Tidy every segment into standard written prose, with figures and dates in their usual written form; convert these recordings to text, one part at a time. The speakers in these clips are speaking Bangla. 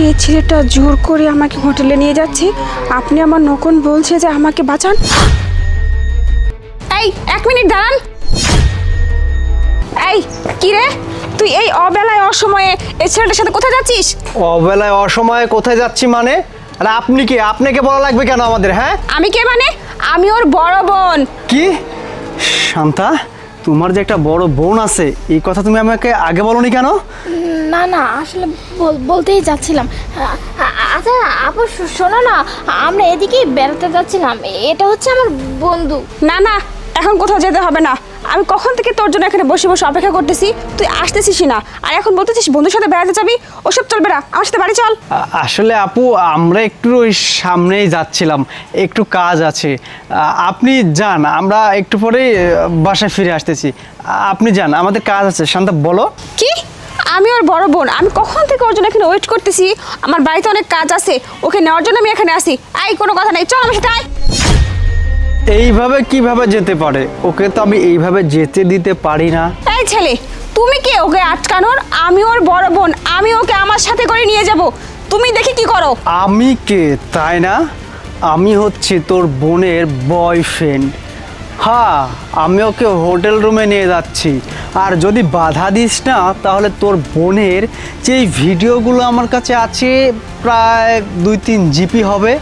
এই ছেলেটা জোর করে আমাকে হোটেলে নিয়ে যাচ্ছে। আপনি আমার নকন বলছে যে আমাকে বাঁচান। এই 1 মিনিট দাঁড়ান। এই কি রে, তুই এই অবেলায় অসময়ে এই ছেলেটার সাথে কোথায় যাচ্ছিস? অবেলায় অসময়ে কোথায় যাচ্ছি মানে? আরে আপনি কে? আপনাকে বলা লাগবে কেন আমাদের? হ্যাঁ, আমি কে মানে? আমি ওর বড় বোন। কি শান্তা, তোমার যে একটা বড় বোন আছে এই কথা তুমি আমাকে আগে বলনি কেন? না না, আসলে বলতেই যাচ্ছিলাম। আচ্ছা আপু, শোনো না, আমরা এদিকেই বেড়াতে যাচ্ছিলাম। এটা হচ্ছে আমার বন্ধু। না না, এখন কোথাও যেতে হবে না। আমি কখন থেকে তোর জন্য এখানে বসে বসে অপেক্ষা করতেছি, তুই আসতেছিস না। আর এখন বলতেছিস বন্ধুর সাথে বেড়াতে যাবি? ওসব চলবে না, আমার সাথে বাড়ি চল। আসলে আপু, আমরা একটু ওই সামনেই যাচ্ছিলাম, একটু কাজ আছে। আপনি যান, আমরা একটু পরেই বাসায় ফিরে আসতেছি। আপনি যান, আমাদের কাজ আছে। শান্তা বলো। কি? আমি ওর বড় বোন, আমি কখন থেকে ওর জন্য এখানে ওয়েট করতেছি। আমার বাড়িতে অনেক কাজ আছে, ওকে নেওয়ার জন্য আমি এখানে আসি। এই কোনো কথা নেই, চল আমার সাথে আয়। এইভাবে কিভাবে যেতে পারে? ওকে তো আমি এইভাবে যেতে দিতে পারি না। এই ছেলে, তুমি কে ওকে আটকানোর? আমি ওর বড় বোন, আমি ওকে আমার সাথে করে নিয়ে যাব। তুমি দেখি কি করো। আমি কে তাই না? আমি হচ্ছে তোর বোনের বয়ফ্রেন্ড। হ্যাঁ, আমি ওকে হোটেল রুমে নিয়ে যাচ্ছি। আর যদি বাধা দিস না তাহলে তোর বোনের যেই ভিডিওগুলো আমার কাছে আছে, প্রায় 2-3 জিবি হবে,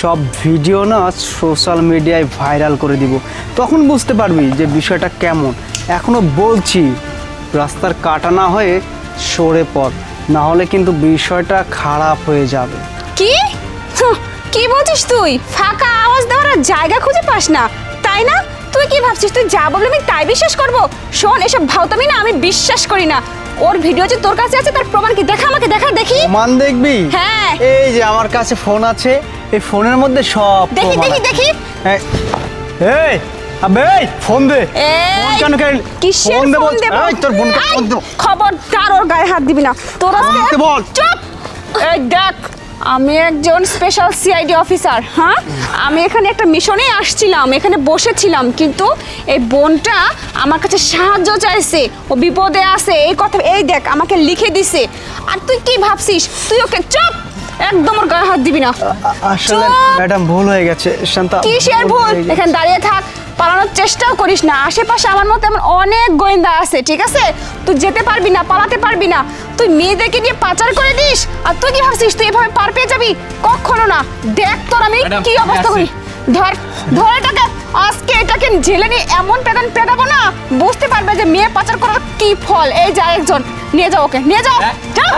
সব ভিডিও না সোশ্যাল মিডিয়ায় ভাইরাল করে দিব। তখন বুঝতে পারবি যে বিষয়টা কেমন। এখনও বলছি, রাস্তার কাটা না হয়ে সরে পড়, না হলে কিন্তু বিষয়টা খারাপ হয়ে যাবে। কি কি বলছিস তুই? ফাঁকা আওয়াজ দেওয়ার আর জায়গা খুঁজে পাস না তাই না? তুই কি ভাবছিস তুই যা বলবি আমি তাই বিশ্বাস করব? শোন, এসব ভাওতামি না আমি বিশ্বাস করি না। ওর ভিডিও যে তোর কাছে আছে তার প্রমাণ কি? দেখা আমাকে, দেখা দেখি। প্রমাণ দেখবি? হ্যাঁ। এই যে আমার কাছে ফোন আছে, এই ফোনের মধ্যে সব দেখি প্রমাণ দেখি আছে। দেখি। এই আবে, এই ফোন দে। ফোন কেন কেন? কিসের ফোন দে ফোন বল। দেব? এই তোর বোনকে ফোন দে। খবরদার ওর গায়ে হাত দিবি না। তোর আজকে ফোন দে বল। চুপ। এই দেখ, আমি একজন স্পেশাল সিআইডি অফিসার। হ্যাঁ, আমি এখানে একটা মিশনে আসছিলাম, এখানে বসেছিলাম, কিন্তু এই বোনটা আমার কাছে সাহায্য চাইছে, ও বিপদে আছে এই কথা। এই দেখ, আমাকে লিখে দিছে। আর তুই কি ভাবছিস? তুই ওকে চুপ, একদম ওর গায়ে হাত দিবি না। আসলে চুপ। ম্যাডাম, ভুল হয়ে গেছে। শান্তা, কিসের ভুল? হয়ে গেছে। এখানে দাঁড়িয়ে থাক, পালানোর চেষ্টাও করিস না। আশেপাশে আমার মতো এমন অনেক গোয়েন্দা আছে, ঠিক আছে? তুই যেতে পারবি না, পালাতে পারবি না। তুই মেয়েদেরকে নিয়ে পাচার করে দিস, আর তুই কি ভাবছিস তুই এভাবে পার পেয়ে যাবি? কখনো না। দেখ তোর আমি কি অবস্থা করি। ধর ধর এটাকে, আজকে এটাকে জেলে নিয়ে এমন পেদাবো না, বুঝতে পারবে যে মেয়ে পাচার করার কি ফল। এই যা, একজন নিয়ে যাও, ওকে নিয়ে যাও। যা।